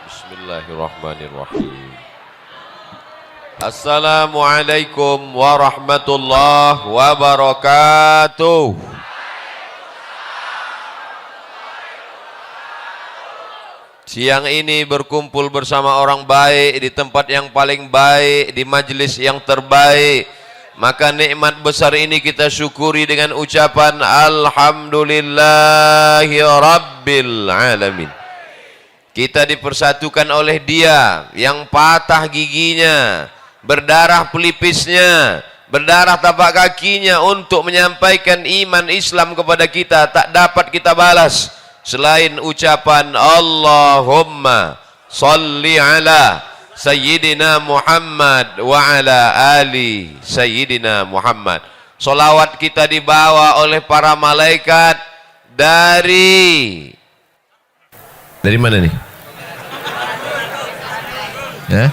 Bismillahirrahmanirrahim. Assalamualaikum warahmatullahi wabarakatuh. Siang ini berkumpul bersama orang baik di tempat yang paling baik, di majelis yang terbaik. Maka nikmat besar ini kita syukuri dengan ucapan Alhamdulillahi Rabbil Alamin. Kita dipersatukan oleh Dia yang patah giginya, berdarah pelipisnya, berdarah tapak kakinya untuk menyampaikan iman Islam kepada kita. Tak dapat kita balas selain ucapan Allahumma salli ala Sayyidina Muhammad wa ala ali Sayyidina Muhammad. Salawat kita dibawa oleh para malaikat dari mana nih? Ya?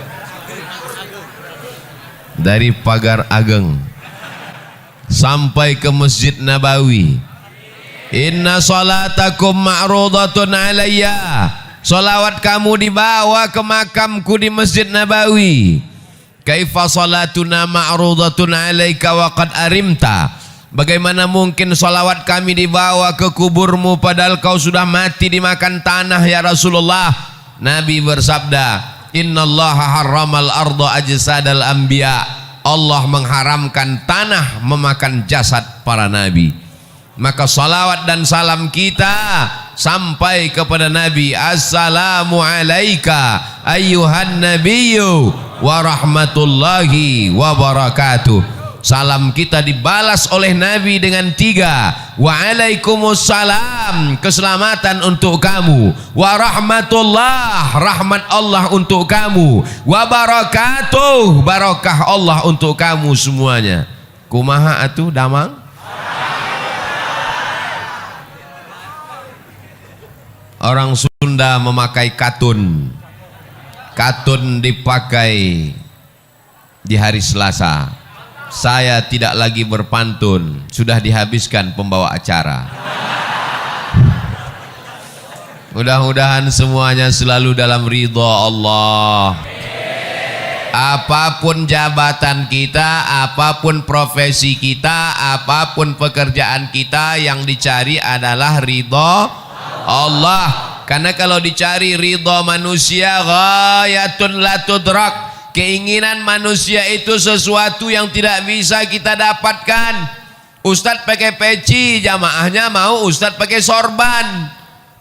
Dari Pagar Ageng sampai ke Masjid Nabawi. Inna salatakum ma'rudatun alayya. Salawat kamu dibawa ke makamku di Masjid Nabawi. Kaifa salatuna ma'rudatun alayka wa qad arimta. Bagaimana mungkin salawat kami dibawa ke kuburmu padahal kau sudah mati dimakan tanah ya Rasulullah. Nabi bersabda, innallaha harramal arda ajsadal anbiya. Allah mengharamkan tanah memakan jasad para nabi. Maka salawat dan salam kita sampai kepada Nabi. Assalamu alayka ayyuhan nabiyyu wa rahmatullahi wa barakatuh. Salam kita dibalas oleh Nabi dengan 3. Waalaikumsalam, keselamatan untuk kamu. Warahmatullah, rahmat Allah untuk kamu. Wabarakatuh, barakah Allah untuk kamu semuanya. Kumaha atuh damang? Orang Sunda memakai katun. Katun dipakai di hari Selasa. Saya tidak lagi berpantun, sudah dihabiskan pembawa acara. Mudah-mudahan semuanya selalu dalam ridha Allah. Apapun jabatan kita, apapun profesi kita, apapun pekerjaan kita, yang dicari adalah ridha Allah. Karena kalau dicari ridha manusia, ghayatun la tudrak. Keinginan manusia itu sesuatu yang tidak bisa kita dapatkan. Ustadz pakai peci, jamaahnya mau Ustadz pakai sorban.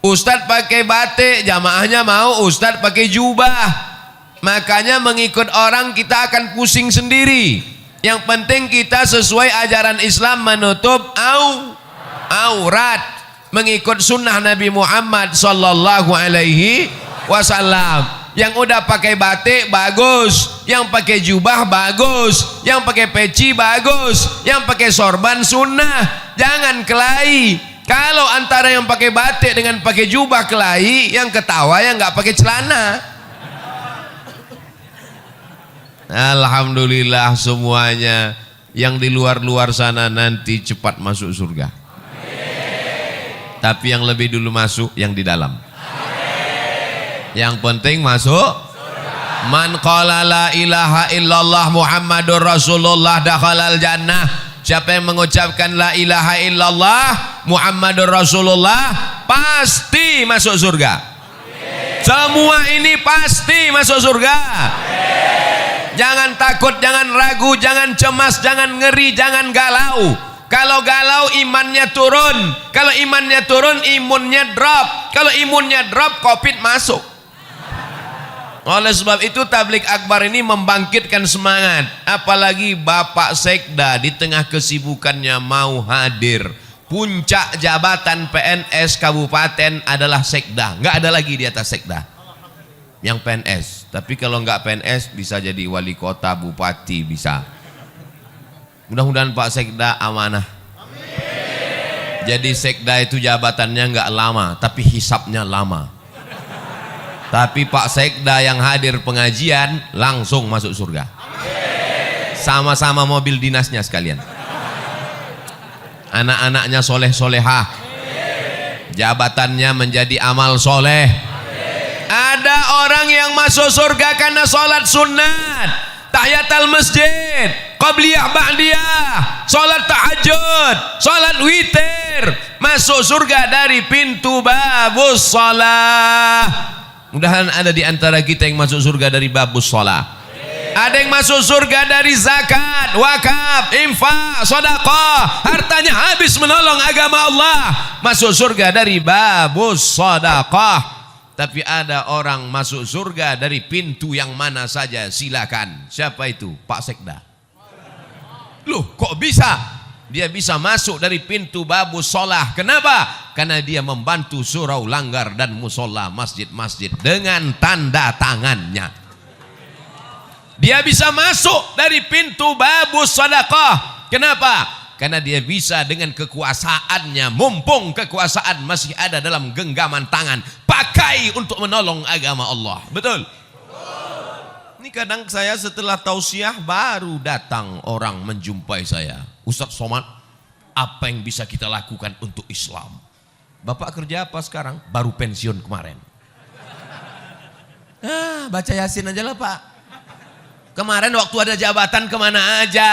Ustadz pakai batik, jamaahnya mau Ustadz pakai jubah. Makanya mengikut orang kita akan pusing sendiri. Yang penting kita sesuai ajaran Islam, menutup aurat, mengikut sunnah Nabi Muhammad sallallahu alaihi wasallam. Yang udah pakai batik bagus, yang pakai jubah bagus, yang pakai peci bagus, yang pakai sorban sunnah. Jangan kelahi. Kalau antara yang pakai batik dengan pakai jubah kelahi, yang ketawa yang nggak pakai celana. Alhamdulillah semuanya yang di luar-luar sana nanti cepat masuk surga. Tapi yang lebih dulu masuk yang di dalam. Yang penting masuk surga. Man qala la ilaha illallah Muhammadur Rasulullah dakhalal jannah. Siapa yang mengucapkan la ilaha illallah Muhammadur Rasulullah pasti masuk surga. Amin. Semua ini pasti masuk surga. Amin. Jangan takut, jangan ragu, jangan cemas, jangan ngeri, jangan galau. Kalau galau imannya turun. Kalau imannya turun imunnya drop. Kalau imunnya drop COVID masuk. Oleh sebab itu tablik akbar ini membangkitkan semangat. Apalagi Bapak Sekda di tengah kesibukannya mau hadir. Puncak jabatan PNS kabupaten adalah Sekda. Nggak ada lagi di atas Sekda yang PNS. Tapi kalau nggak PNS bisa jadi wali kota, bupati bisa. Mudah-mudahan Pak Sekda amanah. Jadi Sekda itu jabatannya nggak lama, tapi hisapnya lama. Tapi Pak Sekda yang hadir pengajian langsung masuk surga. Sama-sama mobil dinasnya sekalian. Anak-anaknya soleh-solehah. Jabatannya menjadi amal soleh. Ada orang yang masuk surga karena sholat sunat, tahiyatul masjid, qabliyah ba'diyah, sholat tahajud, sholat witir, masuk surga dari pintu babus shalah. Mudahan ada di antara kita yang masuk surga dari babus shalah. Ada yang masuk surga dari zakat, wakaf, infak, sedekah, hartanya habis menolong agama Allah, masuk surga dari babus sedekah. Tapi ada orang masuk surga dari pintu yang mana saja, silakan. Siapa itu? Pak Sekda. Loh, kok bisa? Dia bisa masuk dari pintu babus shalah. Kenapa? Karena dia membantu surau langgar dan musola masjid-masjid dengan tanda tangannya. Dia bisa masuk dari pintu babus sedekah. Kenapa? Karena dia bisa dengan kekuasaannya, mumpung kekuasaan masih ada dalam genggaman tangan, pakai untuk menolong agama Allah. Betul? Ini kadang saya setelah tausiah baru datang orang menjumpai saya. Ustaz Somad, apa yang bisa kita lakukan untuk Islam? Bapak kerja apa sekarang? Baru pensiun kemarin. Baca Yasin aja lah Pak. Kemarin waktu ada jabatan kemana aja?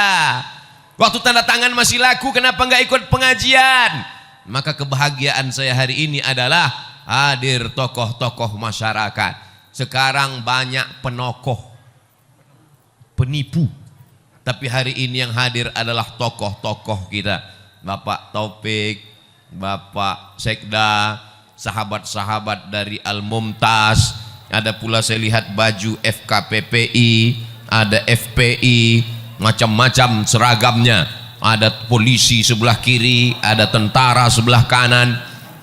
Waktu tanda tangan masih laku, kenapa nggak ikut pengajian? Maka kebahagiaan saya hari ini adalah hadir tokoh-tokoh masyarakat. Sekarang banyak penokoh, penipu. Tapi hari ini yang hadir adalah tokoh-tokoh kita. Bapak Taufik, Bapak Sekda, sahabat-sahabat dari Al-Mumtaz. Ada pula saya lihat baju FKPPI, ada FPI, macam-macam seragamnya. Ada polisi sebelah kiri, ada tentara sebelah kanan,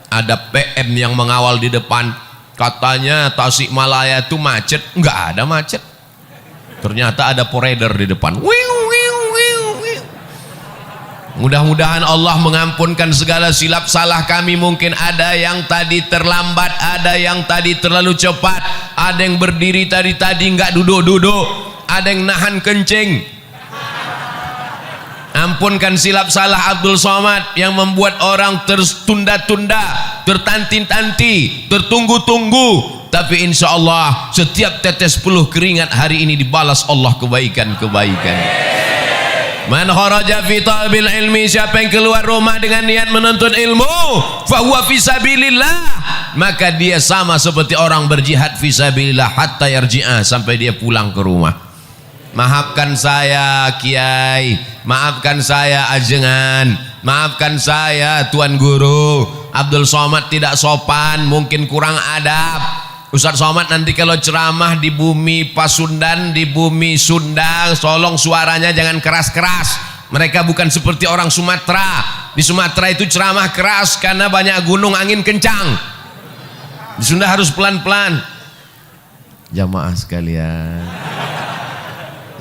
ada PM yang mengawal di depan. Katanya Tasikmalaya itu macet, enggak ada macet. Ternyata ada poreder di depan. Mudah-mudahan Allah mengampunkan segala silap salah kami. Mungkin ada yang tadi terlambat, ada yang tadi terlalu cepat, ada yang berdiri tadi enggak duduk-duduk, ada yang nahan kencing. Ampunkan silap salah Abdul Somad yang membuat orang tertunda-tunda, tertanti-tanti, tertunggu-tunggu. Tapi insya Allah setiap tetes peluh keringat hari ini dibalas Allah kebaikan-kebaikan. Man kharaja fi talabil ilmi, siapa yang keluar rumah dengan niat menuntut ilmu, fahuwa fi sabilillah, maka dia sama seperti orang berjihad fi sabilillah hatta yarji'a, sampai dia pulang ke rumah. Maafkan saya Kiai, maafkan saya Ajengan, maafkan saya Tuan Guru. Abdul Somad tidak sopan, mungkin kurang adab. Ustaz Somad nanti kalau ceramah di bumi Pasundan, di bumi Sunda, tolong suaranya jangan keras-keras. Mereka bukan seperti orang Sumatera. Di Sumatera itu ceramah keras karena banyak gunung, angin kencang. Di Sunda harus pelan-pelan. Jamaah sekalian,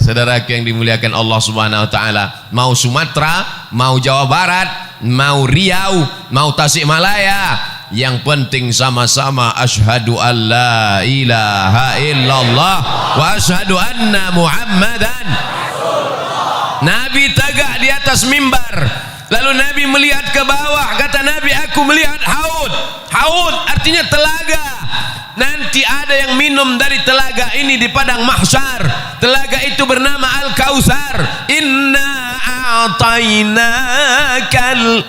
saudara yang dimuliakan Allah Subhanahu wa taala, mau Sumatera, mau Jawa Barat, mau Riau, mau Tasikmalaya, yang penting sama-sama asyhadu alla ilaha illallah wa asyhadu anna Muhammadan. Nabi tegak di atas mimbar, lalu Nabi melihat ke bawah, kata Nabi, aku melihat haud. Haud artinya telaga. Nanti ada yang minum dari telaga ini di padang mahsyar. Telaga itu bernama Al-Kautsar. Inna a'tainakal.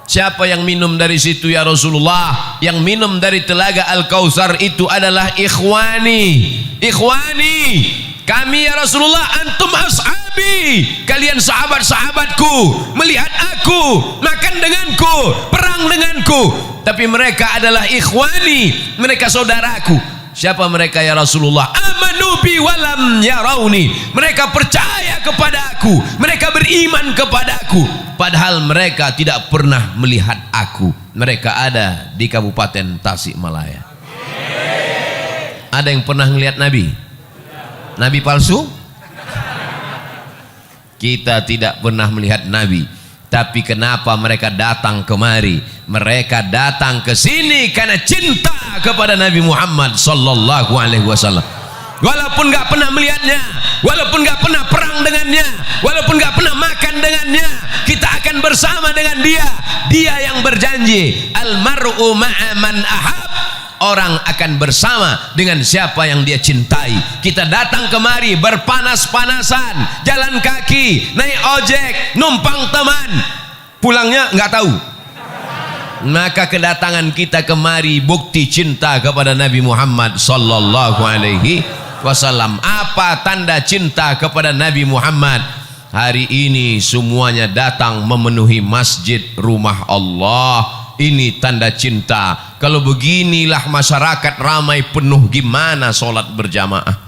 Siapa yang minum dari situ ya Rasulullah? Yang minum dari telaga Al-Kautsar itu adalah ikhwani. Ikhwani, kami ya Rasulullah, antum ashabi, kalian sahabat-sahabatku. Melihat aku, makan denganku, perang denganku, tapi mereka adalah ikhwani, mereka saudaraku. Siapa mereka ya Rasulullah? Amanu bi walam yarawni, mereka percaya kepada aku, mereka beriman kepada aku, padahal mereka tidak pernah melihat aku. Mereka ada di Kabupaten Tasikmalaya. Ada yang pernah melihat Nabi? Nabi palsu? Kita tidak pernah melihat Nabi. Tapi kenapa mereka datang kemari? Mereka datang ke sini karena cinta kepada Nabi Muhammad sallallahu alaihi wasallam. Walaupun nggak pernah melihatnya, walaupun nggak pernah perang dengannya, walaupun nggak pernah makan dengannya, kita akan bersama dengan dia. Dia yang berjanji, almar'u ma'a man ahab. orang akan bersama dengan siapa yang dia cintai. Kita datang kemari berpanas-panasan, jalan kaki, naik ojek, numpang teman, pulangnya nggak tahu. Maka kedatangan kita kemari bukti cinta kepada Nabi Muhammad sallallahu alaihi wasallam. Apa tanda cinta kepada Nabi Muhammad? Hari ini semuanya datang memenuhi masjid rumah Allah. Ini tanda cinta. Kalau beginilah masyarakat ramai penuh, gimana sholat berjamaah?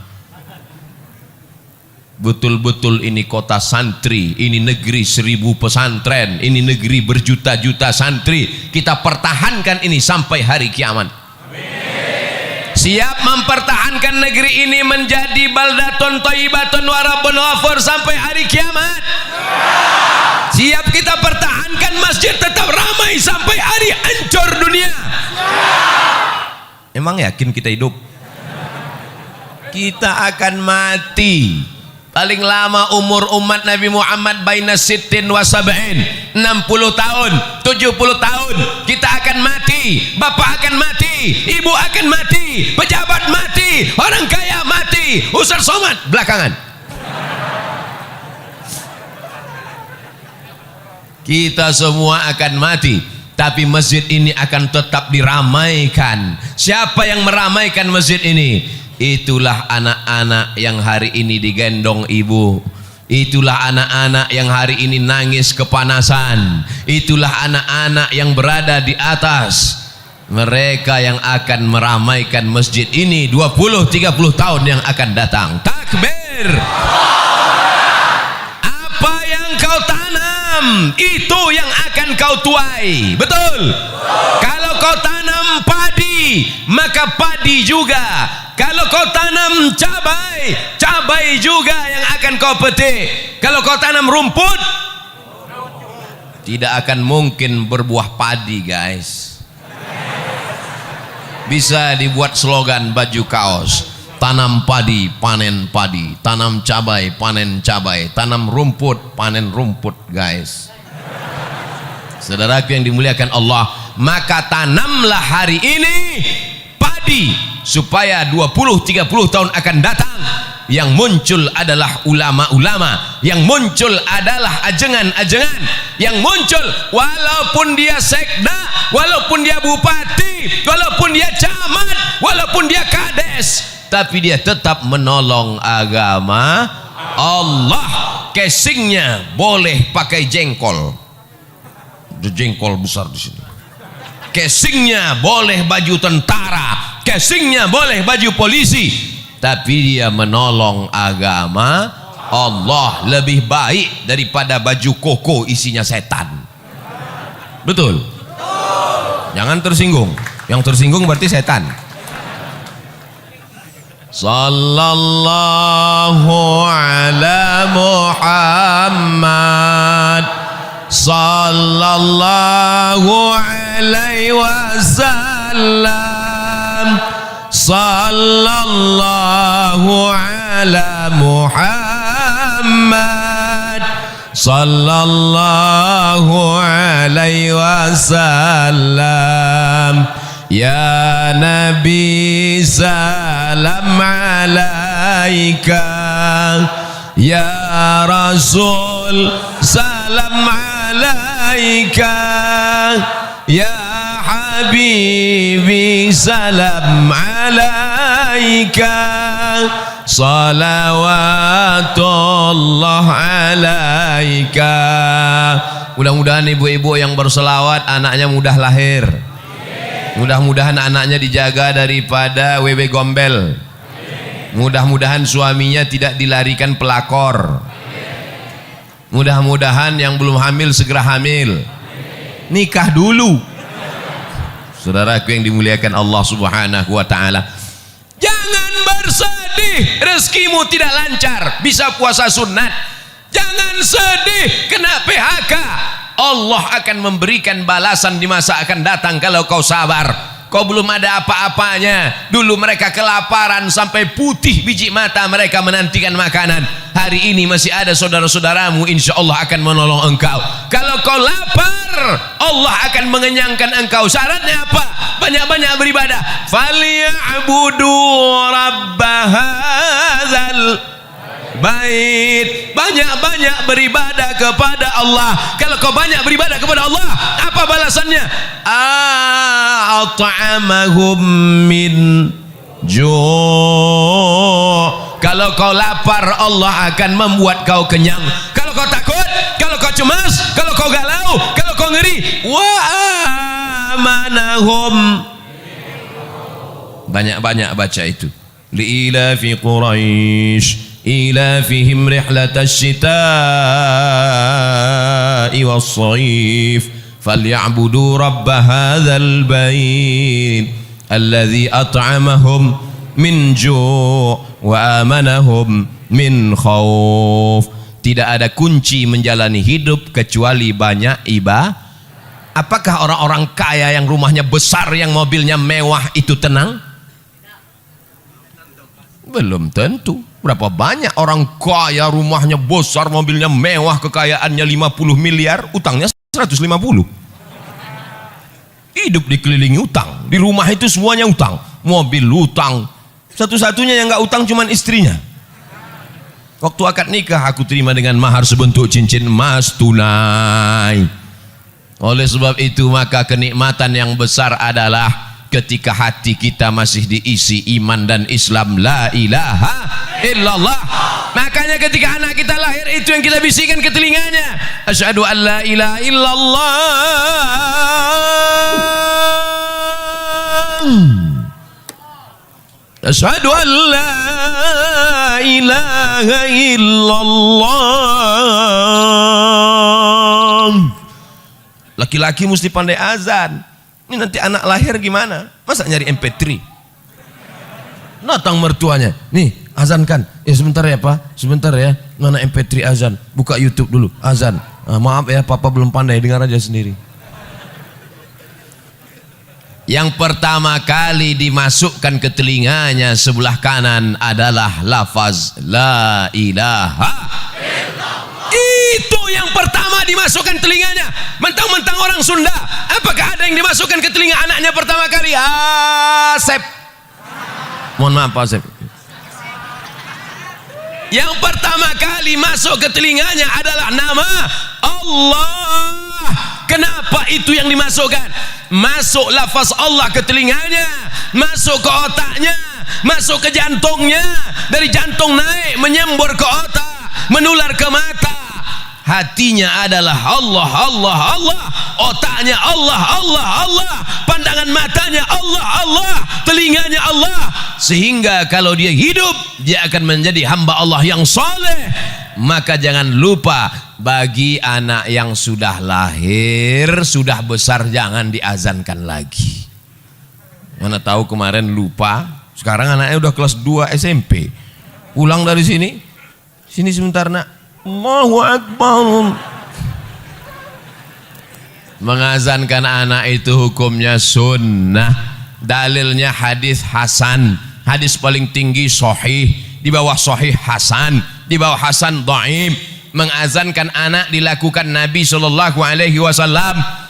Betul-betul ini kota santri, ini negeri 1000 pesantren, ini negeri berjuta-juta santri. Kita pertahankan ini sampai hari kiamat. Siap mempertahankan negeri ini menjadi baldatun thayyibatun wa rabbun ghafur sampai hari kiamat? Siap kita pertahankan masjid tetap ramai sampai hari hancur dunia? Emang yakin kita hidup? Kita akan mati. Paling lama umur umat Nabi Muhammad baina sittin wa sab'in, 60 tahun, 70 tahun. Kita akan mati, bapak akan mati, ibu akan mati, pejabat mati, orang kaya mati, Ustaz Somad belakangan. Kita semua akan mati, tapi masjid ini akan tetap diramaikan. Siapa yang meramaikan masjid ini? Itulah anak-anak yang hari ini digendong ibu. Itulah anak-anak yang hari ini nangis kepanasan. Itulah anak-anak yang berada di atas. Mereka yang akan meramaikan masjid ini 20-30 tahun yang akan datang. Takbir. Apa yang kau tanam, itu yang akan kau tuai. Betul? Kalau kau tanam padi, maka padi juga. Kalau kau tanam cabai, cabai juga yang akan kau petik. Kalau kau tanam rumput, tidak akan mungkin berbuah padi, guys. Bisa dibuat slogan baju kaos: tanam padi, panen padi, tanam cabai, panen cabai, tanam rumput, panen rumput, guys. Saudaraku yang dimuliakan Allah, maka tanamlah hari ini padi, supaya 20-30 tahun akan datang yang muncul adalah ulama-ulama, yang muncul adalah ajengan-ajengan, yang muncul walaupun dia sekda, walaupun dia bupati, walaupun dia camat, walaupun dia kades, tapi dia tetap menolong agama Allah. Casingnya boleh pakai jengkol, jengkol besar di sini. Casingnya boleh baju tentara, casingnya boleh baju polisi, tapi dia menolong agama Allah lebih baik daripada baju koko isinya setan. Betul? Jangan tersinggung. Yang tersinggung berarti setan. Sallallahu ala Muhammad, sallallahu alaihi wasallam, sallallahu ala Muhammad, sallallahu alaihi wasallam. Ya Nabi salam alaika, ya Rasul salam alaika, ya Habibi salam alaika, salawatullah alaika. Mudah-mudahan ibu-ibu yang berselawat anaknya mudah lahir. Mudah-mudahan anaknya dijaga daripada wewe gombel. Mudah-mudahan suaminya tidak dilarikan pelakor. Mudah-mudahan yang belum hamil segera hamil. Nikah dulu. Saudaraku yang dimuliakan Allah Subhanahu wa taala, jangan bersedih rezekimu tidak lancar, bisa puasa sunat. Jangan sedih kena PHK. Allah akan memberikan balasan di masa akan datang kalau kau sabar. Kau belum ada apa-apanya. Dulu mereka kelaparan sampai putih biji mata mereka menantikan makanan. Hari ini masih ada saudara-saudaramu, insya Allah akan menolong engkau. Kalau kau lapar, Allah akan mengenyangkan engkau. Syaratnya apa? Banyak-banyak beribadah. Falyabudu rabbahadzal bait. Banyak-banyak beribadah kepada Allah. Kalau kau banyak beribadah kepada Allah, apa balasannya? At'amahum min ju'. Kalau kau lapar, Allah akan membuat kau kenyang. Kalau kau takut, kalau kau cemas, kalau kau galau, kalau kau ngeri, wa amanahum. Banyak-banyak baca itu. Li'ilafi Quraisy إلافهم رحلة الشتاء والصيف فليعبدوا رب هذا البيت الذي أطعمهم من جوع وآمنهم من خوف. Tidak ada kunci menjalani hidup kecuali banyak ibadah. Apakah orang-orang kaya yang rumahnya besar, yang mobilnya mewah itu tenang? Belum tentu. Berapa banyak orang kaya, rumahnya besar, mobilnya mewah, kekayaannya 50 miliar, utangnya 150. Hidup dikelilingi utang. Di rumah itu semuanya utang. Mobil utang. Satu-satunya yang nggak utang cuman istrinya. Waktu akad nikah aku terima dengan mahar sebentuk cincin emas tunai. Oleh sebab itu maka kenikmatan yang besar adalah ketika hati kita masih diisi iman dan Islam, la ilaha illallah. Makanya ketika anak kita lahir, itu yang kita bisikan ke telinganya, asyhadu an la ilaha illallah, asyhadu an la ilaha illallah. Laki-laki mesti pandai azan. Ini nanti anak lahir gimana? Masa nyari MP3? Datang mertuanya, nih azankan. Sebentar ya Pak, sebentar ya. Mana MP3 azan? Buka YouTube dulu, azan. Maaf ya, Papa belum pandai, dengar aja sendiri. Yang pertama kali dimasukkan ke telinganya sebelah kanan adalah lafaz la ilaha illallah. Itu yang pertama dimasukkan telinganya. Mentang-mentang orang Sunda, apakah ada yang dimasukkan ke telinga anaknya pertama kali? Asep. Mohon maaf Pak Asep. Yang pertama kali masuk ke telinganya adalah nama Allah. Kenapa itu yang dimasukkan? Masuk lafaz Allah ke telinganya, masuk ke otaknya, masuk ke jantungnya, dari jantung naik menyembur ke otak, menular ke mata. Hatinya adalah Allah, Allah, Allah. Otaknya Allah, Allah, Allah. Pandangan matanya Allah, Allah. Telinganya Allah. Sehingga kalau dia hidup, dia akan menjadi hamba Allah yang soleh. Maka jangan lupa, bagi anak yang sudah lahir, sudah besar, jangan diazankan lagi. Mana tahu kemarin lupa, sekarang anaknya udah kelas 2 SMP. Pulang dari sini, sini sebentar nak. Allahu Akbar. Mengazankan anak itu hukumnya sunnah. Dalilnya hadis hasan. Hadis paling tinggi sahih, di bawah sahih hasan, di bawah hasan dhaif. Mengazankan anak dilakukan Nabi SAW.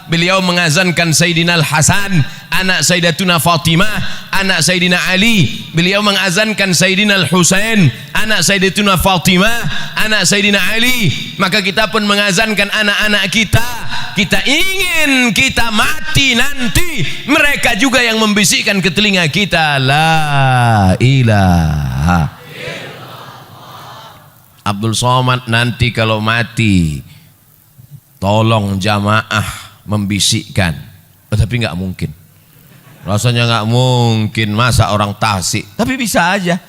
Beliau mengazankan Sayyidina Al-Hasan, anak Sayyidatuna Fatimah, anak Sayyidina Ali. Beliau mengazankan Sayyidina Al-Husain, anak Sayyidatuna Fatimah, anak Sayyidina Ali. Maka kita pun mengazankan anak-anak kita. Kita ingin kita mati nanti, mereka juga yang membisikkan ke telinga kita, la ilaha. Abdul Somad nanti kalau mati, tolong jamaah membisikkan. Tapi nggak mungkin, rasanya nggak mungkin. Masa orang Tasik? Tapi bisa aja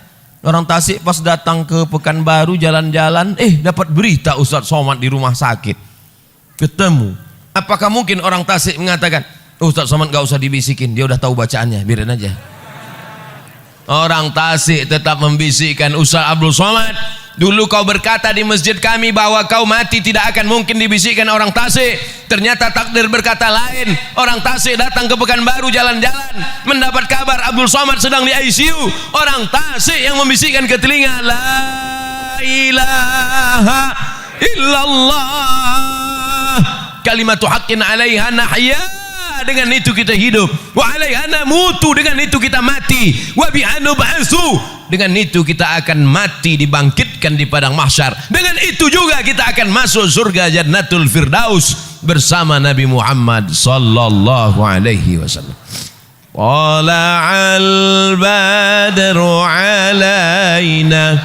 orang Tasik pas datang ke Pekanbaru jalan-jalan, dapat berita Ustadz Somad di rumah sakit, ketemu. Apakah mungkin orang Tasik mengatakan, Ustadz Somad nggak usah dibisikin, dia udah tahu bacaannya, biarin aja. Orang Tasik tetap membisikkan Ustadz Abdul Somad Dulu kau berkata di masjid kami bahwa kau mati tidak akan mungkin dibisikkan orang Tasik. Ternyata takdir berkata lain. Orang Tasik datang ke Pekanbaru jalan-jalan, mendapat kabar Abdul Somad sedang di ICU. Orang Tasik yang membisikkan ke telinga, la ilaha illallah kalimatu haqqin alaiha nahya, dengan itu kita hidup, wa alaiha namutu, dengan itu kita mati, wa biha nub'atsu, dengan itu kita akan mati dibangkitkan di padang mahsyar, dengan itu juga kita akan masuk surga Jannatul Firdaus bersama Nabi Muhammad sallallahu alaihi wasallam. Tala'al badru alaina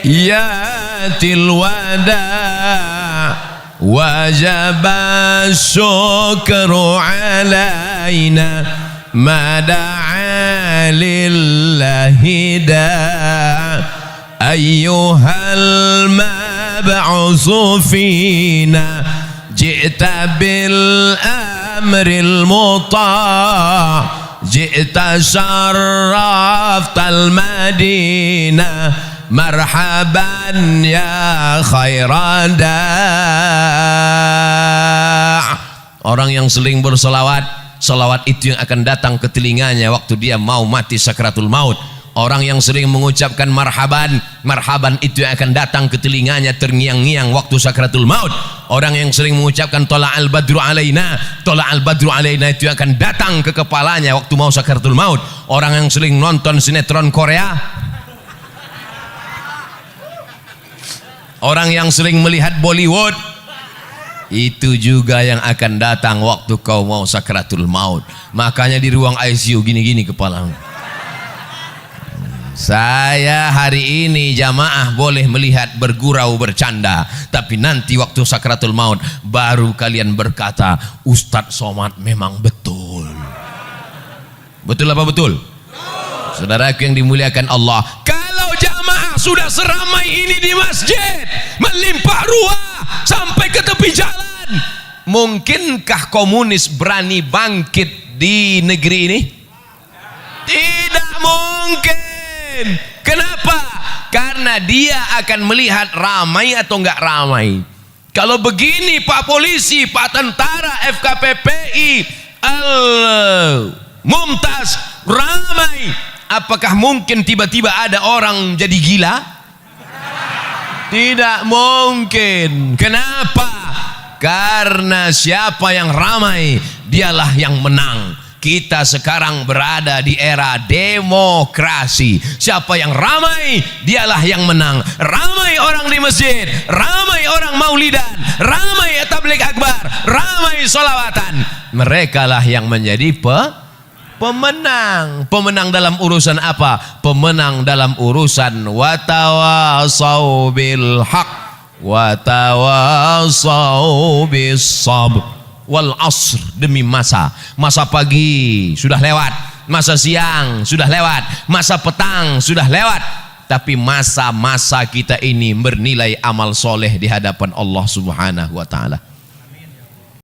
yatil wada' wajaba syukru alaina mada'a lillahi da' ayyuhal mab'usu fina ji'ta bil amril muta' ji'ta syarraftal madinah marhaban ya khairada. Orang yang sering berselawat, selawat itu yang akan datang ke telinganya waktu dia mau mati sakratul maut. Orang yang sering mengucapkan marhaban, marhaban itu yang akan datang ke telinganya terngiang-ngiang waktu sakratul maut. Orang yang sering mengucapkan tola'al badru alaina, tola'al badru alaina itu yang akan datang ke kepalanya waktu mau sakratul maut. Orang yang sering nonton sinetron Korea, orang yang sering melihat Bollywood, itu juga yang akan datang waktu kau mau sakratul maut. Makanya di ruang ICU gini-gini kepalamu. Saya hari ini jamaah boleh melihat bergurau bercanda, tapi nanti waktu sakratul maut baru kalian berkata, Ustadz Somad memang betul. Betul apa betul? Saudaraku yang dimuliakan Allah, kalau jamaah sudah seramai ini di masjid, melimpah ruah sampai ke tepi jalan, mungkinkah komunis berani bangkit di negeri ini? Tidak mungkin. Kenapa? Karena dia akan melihat ramai atau enggak ramai. Kalau begini Pak Polisi, Pak Tentara, FKPPI, Mumtaz ramai, apakah mungkin tiba-tiba ada orang jadi gila? Tidak mungkin. Kenapa? Karena siapa yang ramai, dialah yang menang. Kita sekarang berada di era demokrasi. Siapa yang ramai, dialah yang menang. Ramai orang di masjid, ramai orang maulidan, ramai tabligh akbar, ramai sholawatan. Mereka lah yang menjadi pemenang. Pemenang dalam urusan apa? Pemenang dalam urusan watawasau bil haq watawasau bis sabr wal asr, demi masa pagi sudah lewat, masa siang sudah lewat, masa petang sudah lewat, tapi masa-masa kita ini bernilai amal soleh di hadapan Allah Subhanahu wa ta'ala.